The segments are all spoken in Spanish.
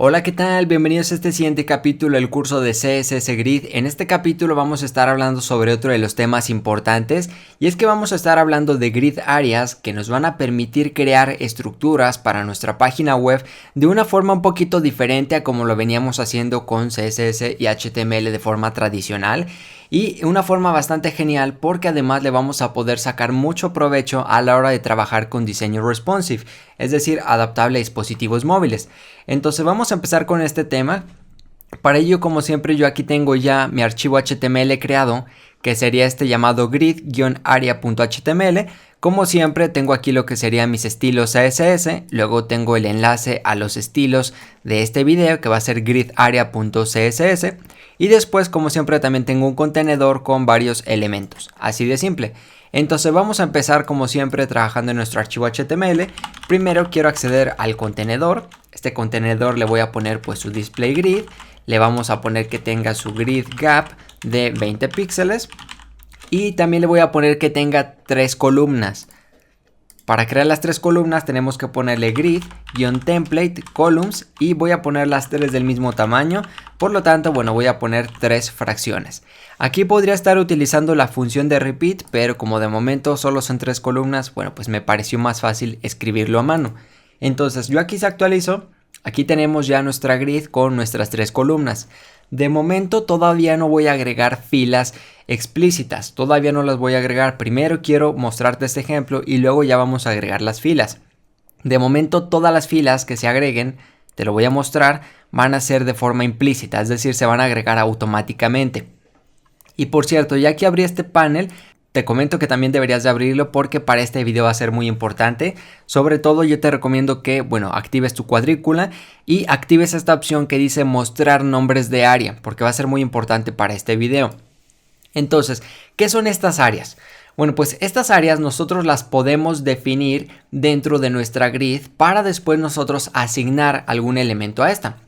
Hola, ¿qué tal? Bienvenidos a este siguiente capítulo del curso de CSS Grid. En este capítulo vamos a estar hablando sobre otro de los temas importantes y es que vamos a estar hablando de grid áreas que nos van a permitir crear estructuras para nuestra página web de una forma un poquito diferente a como lo veníamos haciendo con CSS y HTML de forma tradicional. Y una forma bastante genial porque además le vamos a poder sacar mucho provecho a la hora de trabajar con diseño responsive, es decir, adaptable a dispositivos móviles. Entonces vamos a empezar con este tema. Para ello, como siempre, yo aquí tengo ya mi archivo HTML creado, que sería este llamado grid-area.html. Como siempre, tengo aquí lo que serían mis estilos CSS, luego tengo el enlace a los estilos de este video, que va a ser grid-area.css. Y después, como siempre, también tengo un contenedor con varios elementos, así de simple. Entonces vamos a empezar como siempre trabajando en nuestro archivo HTML. Primero quiero acceder al contenedor. Este contenedor le voy a poner pues su display grid. Le vamos a poner que tenga su grid gap de 20 píxeles. Y también le voy a poner que tenga 3 columnas. Para crear las 3 columnas tenemos que ponerle grid-template columns y voy a poner las 3 del mismo tamaño. Por lo tanto, bueno, voy a poner 3 fracciones. Aquí podría estar utilizando la función de repeat, pero como de momento solo son 3 columnas, bueno, pues me pareció más fácil escribirlo a mano. Entonces yo aquí se actualizo. Aquí tenemos ya nuestra grid con nuestras 3 columnas. De momento todavía no voy a agregar filas explícitas, todavía no las voy a agregar. Primero quiero mostrarte este ejemplo y luego ya vamos a agregar las filas. De momento todas las filas que se agreguen, te lo voy a mostrar, van a ser de forma implícita, es decir, se van a agregar automáticamente. Y por cierto, ya que abrí este panel, te comento que también deberías de abrirlo porque para este video va a ser muy importante. Sobre todo yo te recomiendo que, bueno, actives tu cuadrícula y actives esta opción que dice mostrar nombres de área, porque va a ser muy importante para este video. Entonces, ¿qué son estas áreas? Bueno, pues estas áreas nosotros las podemos definir dentro de nuestra grid para después nosotros asignar algún elemento a esta.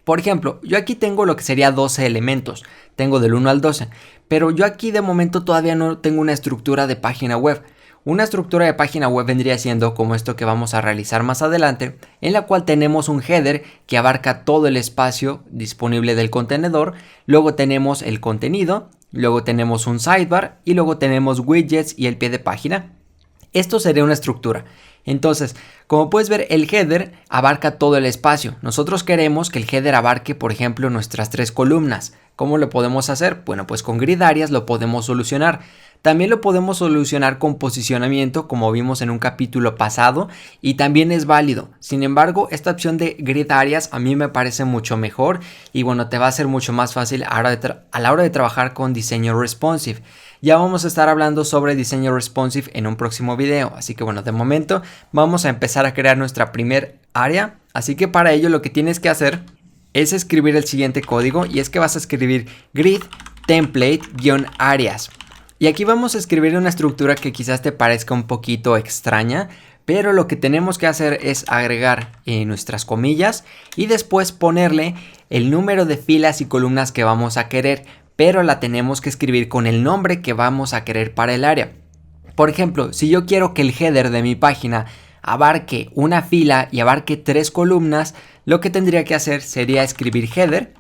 Por ejemplo, yo aquí tengo lo que sería 12 elementos, tengo del 1 al 12, pero yo aquí de momento todavía no tengo una estructura de página web. Una estructura de página web vendría siendo como esto que vamos a realizar más adelante, en la cual tenemos un header que abarca todo el espacio disponible del contenedor, luego tenemos el contenido, luego tenemos un sidebar y luego tenemos widgets y el pie de página. Esto sería una estructura. Entonces, como puedes ver, el header abarca todo el espacio. Nosotros queremos que el header abarque, por ejemplo, nuestras 3 columnas. ¿Cómo lo podemos hacer? Bueno, pues con grid áreas lo podemos solucionar. También lo podemos solucionar con posicionamiento, como vimos en un capítulo pasado, y también es válido. Sin embargo, esta opción de grid áreas a mí me parece mucho mejor y bueno, te va a ser mucho más fácil a la hora de trabajar con diseño responsive. Ya vamos a estar hablando sobre diseño responsive en un próximo video, así que bueno, de momento vamos a empezar a crear nuestra primer área. Así que para ello lo que tienes que hacer es escribir el siguiente código, y es que vas a escribir grid template-áreas. Y aquí vamos a escribir una estructura que quizás te parezca un poquito extraña, pero lo que tenemos que hacer es agregar nuestras comillas y después ponerle el número de filas y columnas que vamos a querer, pero la tenemos que escribir con el nombre que vamos a querer para el área. Por ejemplo, si yo quiero que el header de mi página abarque una fila y abarque 3 columnas, lo que tendría que hacer sería escribir header,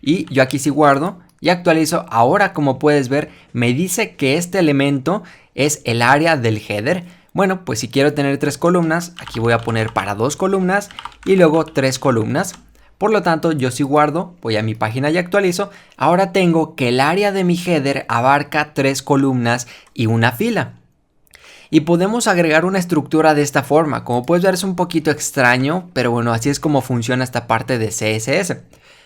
y yo aquí sí guardo y actualizo. Ahora, como puedes ver, me dice que este elemento es el área del header. Bueno, pues si quiero tener 3 columnas, aquí voy a poner para 2 columnas y luego 3 columnas. Por lo tanto, yo sí guardo, voy a mi página y actualizo. Ahora tengo que el área de mi header abarca 3 columnas y una fila. Y podemos agregar una estructura de esta forma. Como puedes ver, es un poquito extraño, pero bueno, así es como funciona esta parte de CSS.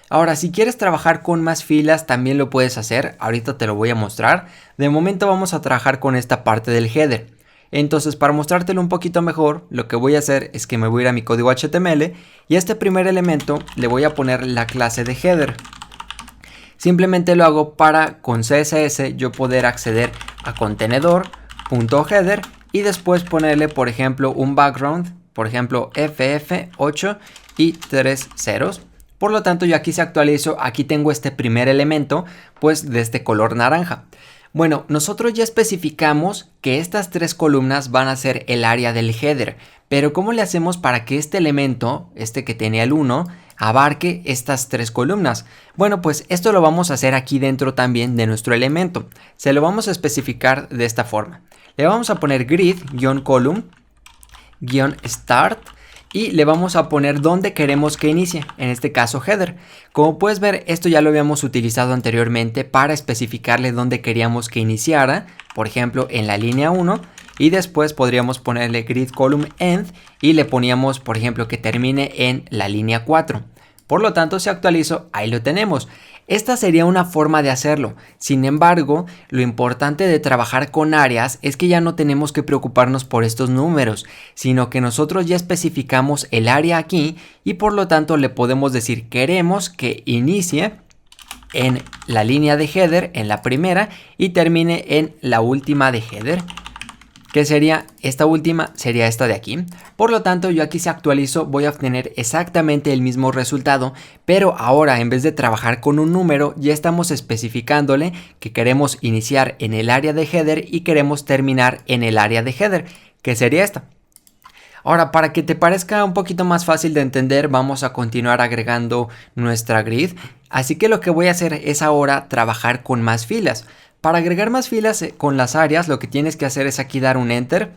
Ahora, si quieres trabajar con más filas, también lo puedes hacer. Ahorita te lo voy a mostrar. De momento vamos a trabajar con esta parte del header. Entonces, para mostrártelo un poquito mejor, lo que voy a hacer es que me voy a ir a mi código HTML y a este primer elemento le voy a poner la clase de header. Simplemente lo hago para con CSS yo poder acceder a contenedor.header y después ponerle, por ejemplo, un background, por ejemplo, FF8 y 3 ceros. Por lo tanto, yo aquí se actualizo, aquí tengo este primer elemento, pues de este color naranja. Bueno, nosotros ya especificamos que estas 3 columnas van a ser el área del header, pero ¿cómo le hacemos para que este elemento, este que tenía el 1, abarque estas 3 columnas. Bueno, pues esto lo vamos a hacer aquí dentro también de nuestro elemento. Se lo vamos a especificar de esta forma. Le vamos a poner grid-column-start y le vamos a poner donde queremos que inicie, en este caso header. Como puedes ver, esto ya lo habíamos utilizado anteriormente para especificarle dónde queríamos que iniciara, por ejemplo en la línea 1, y después podríamos ponerle grid column end y le poníamos, por ejemplo, que termine en la línea 4. Por lo tanto, si actualizo, ahí lo tenemos. Esta sería una forma de hacerlo. Sin embargo, lo importante de trabajar con áreas es que ya no tenemos que preocuparnos por estos números, sino que nosotros ya especificamos el área aquí y por lo tanto le podemos decir queremos que inicie en la línea de header, en la primera, y termine en la última de header. Que sería esta última, sería esta de aquí. Por lo tanto, yo aquí si actualizo voy a obtener exactamente el mismo resultado, pero ahora en vez de trabajar con un número, ya estamos especificándole que queremos iniciar en el área de header y queremos terminar en el área de header, que sería esta. Ahora, para que te parezca un poquito más fácil de entender, vamos a continuar agregando nuestra grid. Así que lo que voy a hacer es ahora trabajar con más filas. Para agregar más filas con las áreas, lo que tienes que hacer es aquí dar un enter.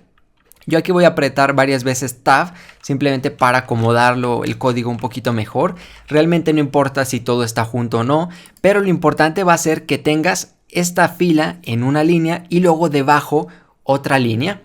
Yo aquí voy a apretar varias veces tab, simplemente para acomodarlo el código un poquito mejor. Realmente no importa si todo está junto o no, pero lo importante va a ser que tengas esta fila en una línea y luego debajo otra línea.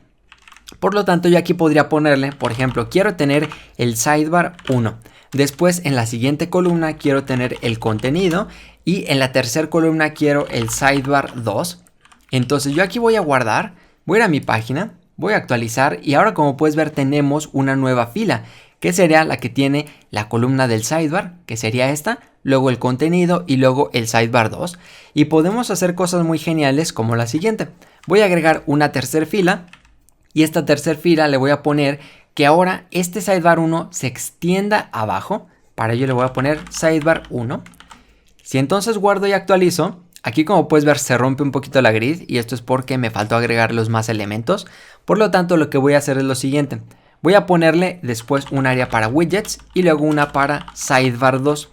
Por lo tanto, yo aquí podría ponerle, por ejemplo, quiero tener el sidebar 1. Después, en la siguiente columna, quiero tener el contenido. Y en la tercera columna, quiero el sidebar 2. Entonces, yo aquí voy a guardar, voy a ir a mi página, voy a actualizar. Y ahora, como puedes ver, tenemos una nueva fila, que sería la que tiene la columna del sidebar, que sería esta. Luego el contenido y luego el sidebar 2. Y podemos hacer cosas muy geniales como la siguiente. Voy a agregar una tercera fila. Y esta tercera fila le voy a poner que ahora este sidebar 1 se extienda abajo. Para ello le voy a poner sidebar 1. Si entonces guardo y actualizo, aquí como puedes ver se rompe un poquito la grid y esto es porque me faltó agregar los más elementos. Por lo tanto, lo que voy a hacer es lo siguiente. Voy a ponerle después un área para widgets y luego una para sidebar 2.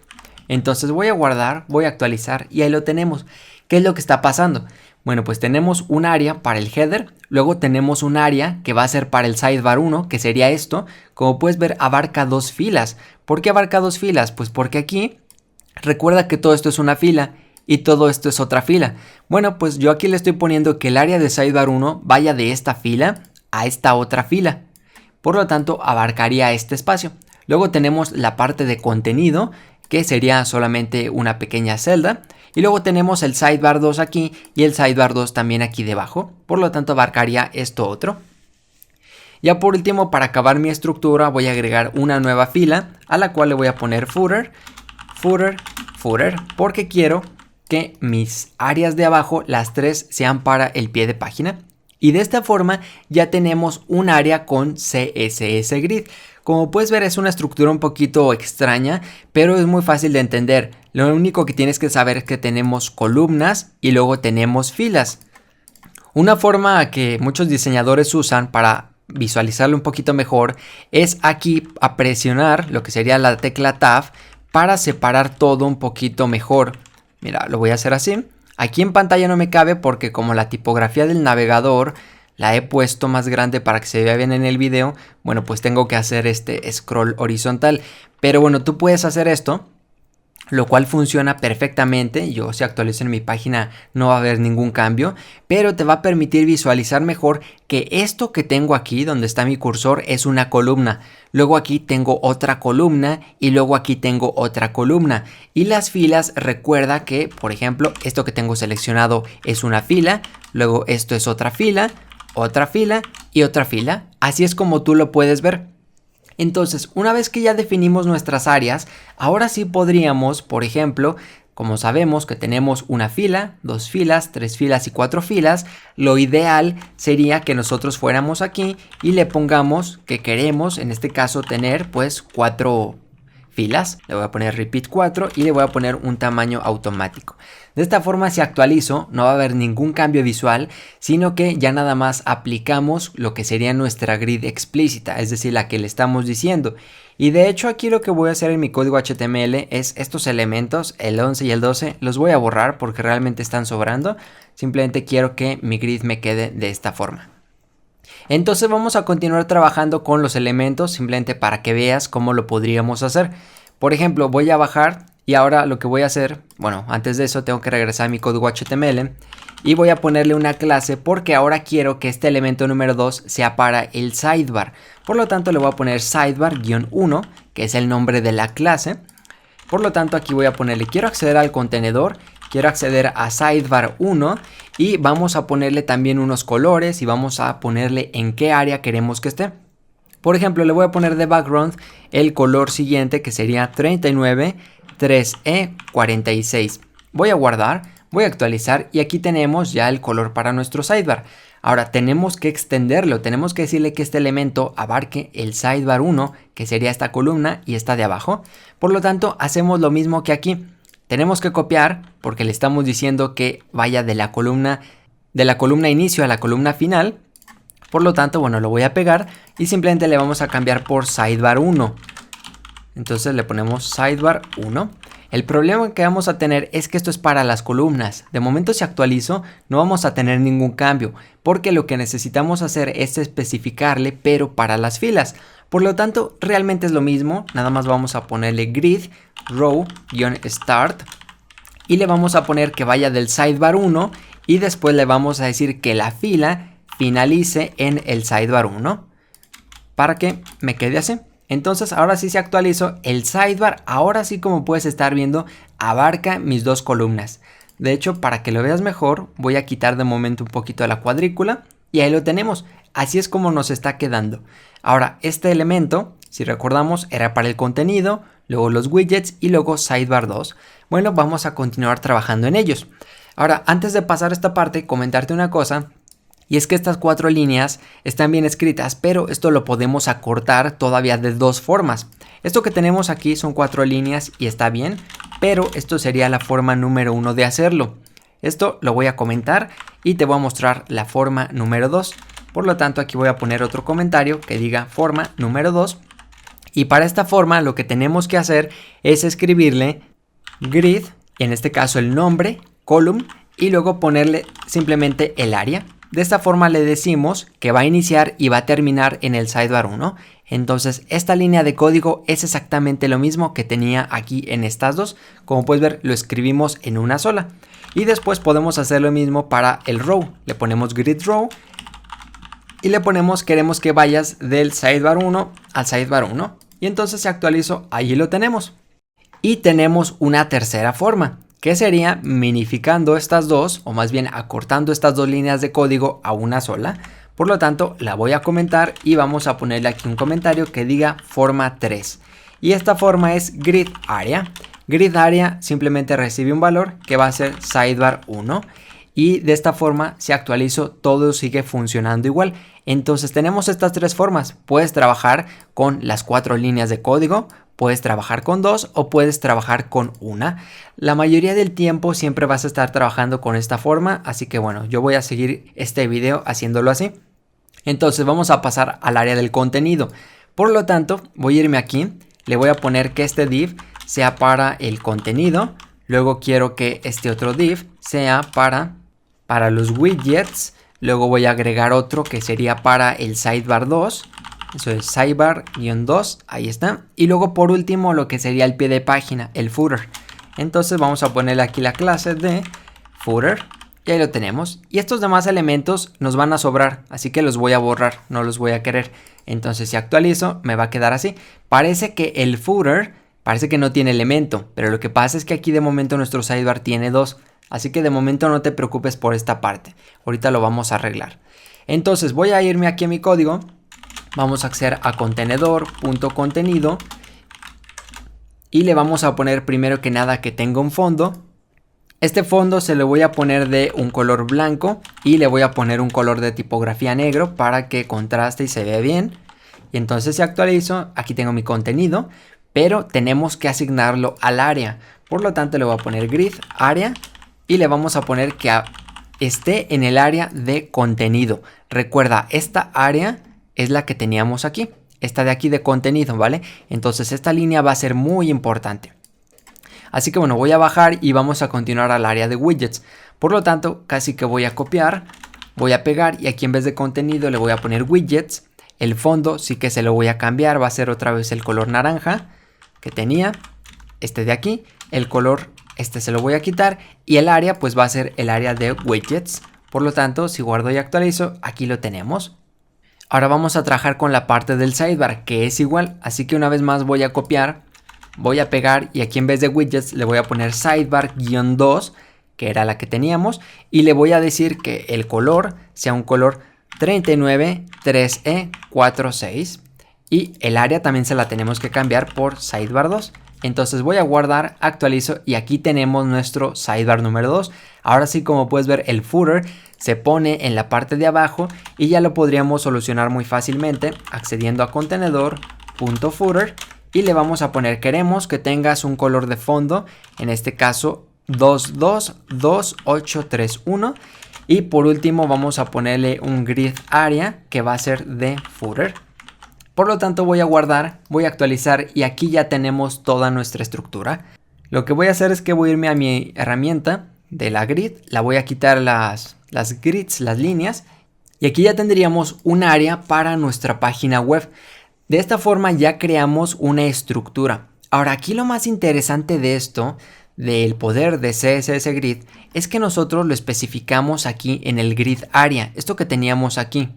Entonces voy a guardar, voy a actualizar y ahí lo tenemos. ¿Qué es lo que está pasando? Bueno, pues tenemos un área para el header, luego tenemos un área que va a ser para el sidebar 1, que sería esto. Como puedes ver, abarca 2 filas. ¿Por qué abarca 2 filas? Pues porque aquí, recuerda que todo esto es una fila y todo esto es otra fila. Bueno, pues yo aquí le estoy poniendo que el área de sidebar 1 vaya de esta fila a esta otra fila. Por lo tanto, abarcaría este espacio. Luego tenemos la parte de contenido, que sería solamente una pequeña celda. Y luego tenemos el sidebar 2 aquí y el sidebar 2 también aquí debajo. Por lo tanto, abarcaría esto otro. Ya por último, para acabar mi estructura, voy a agregar una nueva fila a la cual le voy a poner footer, footer, footer, porque quiero que mis áreas de abajo, las 3, sean para el pie de página. Y de esta forma ya tenemos un área con CSS Grid. Como puedes ver, es una estructura un poquito extraña, pero es muy fácil de entender. Lo único que tienes que saber es que tenemos columnas y luego tenemos filas. Una forma que muchos diseñadores usan para visualizarlo un poquito mejor es aquí a presionar lo que sería la tecla Tab para separar todo un poquito mejor. Mira, lo voy a hacer así. Aquí en pantalla no me cabe porque como la tipografía del navegador la he puesto más grande para que se vea bien en el video, bueno, pues tengo que hacer este scroll horizontal. Pero bueno, tú puedes hacer esto, lo cual funciona perfectamente. Yo si actualizo en mi página no va a haber ningún cambio, pero te va a permitir visualizar mejor que esto que tengo aquí donde está mi cursor es una columna. Luego aquí tengo otra columna y luego aquí tengo otra columna. Y las filas, recuerda que, por ejemplo, esto que tengo seleccionado es una fila, luego esto es otra fila y otra fila. Así es como tú lo puedes ver. Entonces, una vez que ya definimos nuestras áreas, ahora sí podríamos, por ejemplo, como sabemos que tenemos una fila, 2 filas, 3 filas y 4 filas, lo ideal sería que nosotros fuéramos aquí y le pongamos que queremos, en este caso, tener pues 4 filas, le voy a poner repeat 4 y le voy a poner un tamaño automático. De esta forma, si actualizo, no va a haber ningún cambio visual, sino que ya nada más aplicamos lo que sería nuestra grid explícita, es decir, la que le estamos diciendo. Y de hecho aquí lo que voy a hacer en mi código HTML es estos elementos, el 11 y el 12, los voy a borrar porque realmente están sobrando. Simplemente quiero que mi grid me quede de esta forma. Entonces vamos a continuar trabajando con los elementos simplemente para que veas cómo lo podríamos hacer. Por ejemplo, voy a bajar y ahora lo que voy a hacer, bueno, antes de eso tengo que regresar a mi código HTML y voy a ponerle una clase porque ahora quiero que este elemento número 2 sea para el sidebar. Por lo tanto le voy a poner sidebar-1, que es el nombre de la clase. Por lo tanto aquí voy a ponerle, quiero acceder al contenedor, quiero acceder a sidebar1 y vamos a ponerle también unos colores y vamos a ponerle en qué área queremos que esté. Por ejemplo, le voy a poner de background el color siguiente que sería 39 3E 46. Voy a guardar, voy a actualizar y aquí tenemos ya el color para nuestro sidebar. Ahora tenemos que extenderlo, tenemos que decirle que este elemento abarque el sidebar 1, que sería esta columna y esta de abajo. Por lo tanto, hacemos lo mismo que aquí. Tenemos que copiar porque le estamos diciendo que vaya de la columna inicio a la columna final. Por lo tanto, bueno, lo voy a pegar y simplemente le vamos a cambiar por sidebar 1. Entonces le ponemos sidebar 1. El problema que vamos a tener es que esto es para las columnas. De momento, si actualizo, no vamos a tener ningún cambio, porque lo que necesitamos hacer es especificarle, pero para las filas. Por lo tanto, realmente es lo mismo, nada más vamos a ponerle grid row-start y le vamos a poner que vaya del sidebar 1 y después le vamos a decir que la fila finalice en el sidebar 1 para que me quede así. Entonces ahora sí se actualizó el sidebar, ahora sí, como puedes estar viendo, abarca mis dos columnas. De hecho, para que lo veas mejor, voy a quitar de momento un poquito de la cuadrícula y ahí lo tenemos. Así es como nos está quedando. Ahora, este elemento, si recordamos, era para el contenido, luego los widgets y luego sidebar 2. Bueno, vamos a continuar trabajando en ellos. Ahora, antes de pasar a esta parte, comentarte una cosa. Y es que estas 4 líneas están bien escritas, pero esto lo podemos acortar todavía de dos formas. Esto que tenemos aquí son 4 líneas y está bien, pero esto sería la forma número 1 de hacerlo. Esto lo voy a comentar y te voy a mostrar la forma número 2. Por lo tanto, aquí voy a poner otro comentario que diga forma número 2. Y para esta forma lo que tenemos que hacer es escribirle grid, en este caso el nombre, column, y luego ponerle simplemente el área. De esta forma le decimos que va a iniciar y va a terminar en el sidebar 1. Entonces esta línea de código es exactamente lo mismo que tenía aquí en estas dos. Como puedes ver, lo escribimos en una sola. Y después podemos hacer lo mismo para el row. Le ponemos grid row y le ponemos queremos que vayas del sidebar 1 al sidebar 1. Y entonces se actualizó, ahí lo tenemos. Y tenemos una tercera forma, que sería minificando estas dos, o más bien acortando estas dos líneas de código a una sola. Por lo tanto, la voy a comentar y vamos a ponerle aquí un comentario que diga forma 3. Y esta forma es grid area. Grid area simplemente recibe un valor que va a ser sidebar 1. Y de esta forma, si actualizo, todo sigue funcionando igual. Entonces tenemos estas 3 formas. Puedes trabajar con las 4 líneas de código, puedes trabajar con 2 o puedes trabajar con una. La mayoría del tiempo siempre vas a estar trabajando con esta forma, así que bueno, yo voy a seguir este video haciéndolo así. Entonces vamos a pasar al área del contenido. Por lo tanto, voy a irme aquí, le voy a poner que este div sea para el contenido. Luego quiero que este otro div sea para los widgets. Luego voy a agregar otro que sería para el sidebar 2. Eso es sidebar-2, ahí está. Y luego por último lo que sería el pie de página, el footer. Entonces vamos a ponerle aquí la clase de footer. Y ahí lo tenemos. Y estos demás elementos nos van a sobrar, así que los voy a borrar, no los voy a querer. Entonces si actualizo me va a quedar así. Parece que el footer, parece que no tiene elemento, pero lo que pasa es que aquí de momento nuestro sidebar tiene 2. Así que de momento no te preocupes por esta parte. Ahorita lo vamos a arreglar. Entonces voy a irme aquí a mi código. Vamos a acceder a contenedor.contenido y le vamos a poner primero que nada que tenga un fondo. Este fondo se lo voy a poner de un color blanco y le voy a poner un color de tipografía negro para que contraste y se vea bien. Y entonces si actualizo, aquí tengo mi contenido, pero tenemos que asignarlo al área. Por lo tanto le voy a poner grid área y le vamos a poner que esté en el área de contenido. Recuerda, esta área es la que teníamos aquí, esta de aquí de contenido, ¿vale? Entonces esta línea va a ser muy importante. Así que bueno, voy a bajar y vamos a continuar al área de widgets. Por lo tanto, casi que voy a copiar, voy a pegar y aquí en vez de contenido le voy a poner widgets. El fondo sí que se lo voy a cambiar, va a ser otra vez el color naranja que tenía, este de aquí. El color, este se lo voy a quitar y el área pues va a ser el área de widgets. Por lo tanto, si guardo y actualizo, aquí lo tenemos. Ahora vamos a trabajar con la parte del sidebar, que es igual, así que una vez más voy a copiar, voy a pegar y aquí en vez de widgets le voy a poner sidebar-2, que era la que teníamos, y le voy a decir que el color sea un color 393E46 y el área también se la tenemos que cambiar por sidebar2. Entonces voy a guardar, actualizo y aquí tenemos nuestro sidebar número 2. Ahora sí, como puedes ver, el footer se pone en la parte de abajo y ya lo podríamos solucionar muy fácilmente accediendo a contenedor.footer y le vamos a poner queremos que tengas un color de fondo, en este caso 222831, y por último vamos a ponerle un grid area que va a ser de footer. Por lo tanto voy a guardar, voy a actualizar y aquí ya tenemos toda nuestra estructura. Lo que voy a hacer es que voy a irme a mi herramienta de la grid, la voy a quitar las grids, las líneas, y aquí ya tendríamos un área para nuestra página web. De esta forma ya creamos una estructura. Ahora aquí lo más interesante de esto, del poder de CSS Grid, es que nosotros lo especificamos aquí en el grid area, esto que teníamos aquí.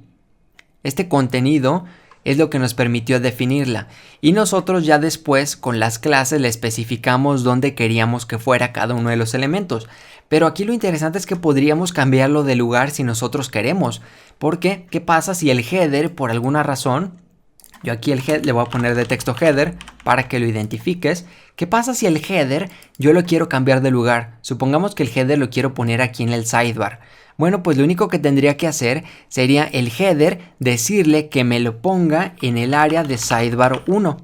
Este contenido es lo que nos permitió definirla y nosotros ya después con las clases le especificamos dónde queríamos que fuera cada uno de los elementos. Pero aquí lo interesante es que podríamos cambiarlo de lugar si nosotros queremos. Porque, ¿qué pasa si el header por alguna razón, yo aquí el head le voy a poner de texto header para que lo identifiques? ¿Qué pasa si el header yo lo quiero cambiar de lugar? Supongamos que el header lo quiero poner aquí en el sidebar. Bueno, pues lo único que tendría que hacer sería el header decirle que me lo ponga en el área de sidebar 1.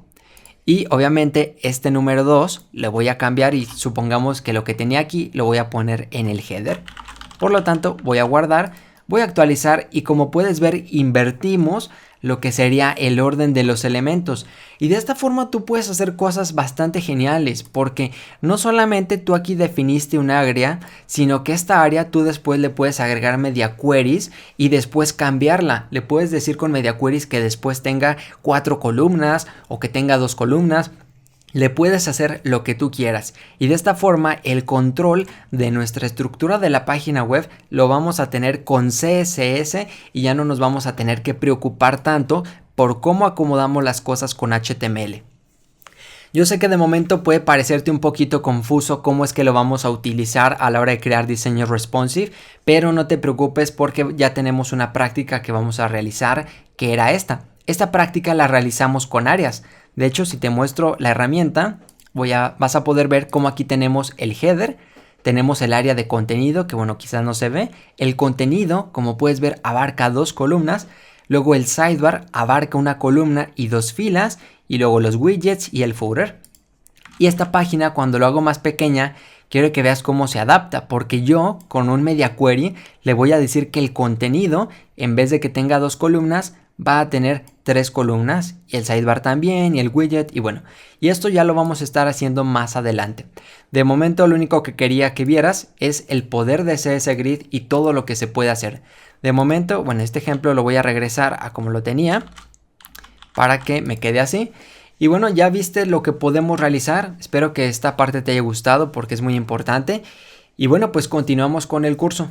Y obviamente este número 2 le voy a cambiar y supongamos que lo que tenía aquí lo voy a poner en el header. Por lo tanto voy a guardar, voy a actualizar y como puedes ver invertimos lo que sería el orden de los elementos. Y de esta forma tú puedes hacer cosas bastante geniales porque no solamente tú aquí definiste un área, sino que esta área tú después le puedes agregar media queries y después cambiarla. Le puedes decir con media queries que después tenga 4 columnas o que tenga 2 columnas. Le puedes hacer lo que tú quieras y de esta forma el control de nuestra estructura de la página web lo vamos a tener con CSS y ya no nos vamos a tener que preocupar tanto por cómo acomodamos las cosas con HTML. Yo sé que de momento puede parecerte un poquito confuso cómo es que lo vamos a utilizar a la hora de crear diseño responsive, pero no te preocupes porque ya tenemos una práctica que vamos a realizar que era esta. Esta práctica la realizamos con áreas. De hecho, si te muestro la herramienta, vas a poder ver cómo aquí tenemos el header, tenemos el área de contenido, que bueno, quizás no se ve. El contenido, como puedes ver, abarca 2 columnas. Luego el sidebar abarca una columna y 2 filas. Y luego los widgets y el footer. Y esta página, cuando lo hago más pequeña, quiero que veas cómo se adapta. Porque yo, con un media query, le voy a decir que el contenido, en vez de que tenga 2 columnas, va a tener 3 columnas y el sidebar también y el widget y bueno, y esto ya lo vamos a estar haciendo más adelante. De momento lo único que quería que vieras es el poder de CSS Grid y todo lo que se puede hacer. De momento, bueno, este ejemplo lo voy a regresar a como lo tenía para que me quede así. Y bueno, ya viste lo que podemos realizar. Espero que esta parte te haya gustado porque es muy importante. Y bueno, pues continuamos con el curso.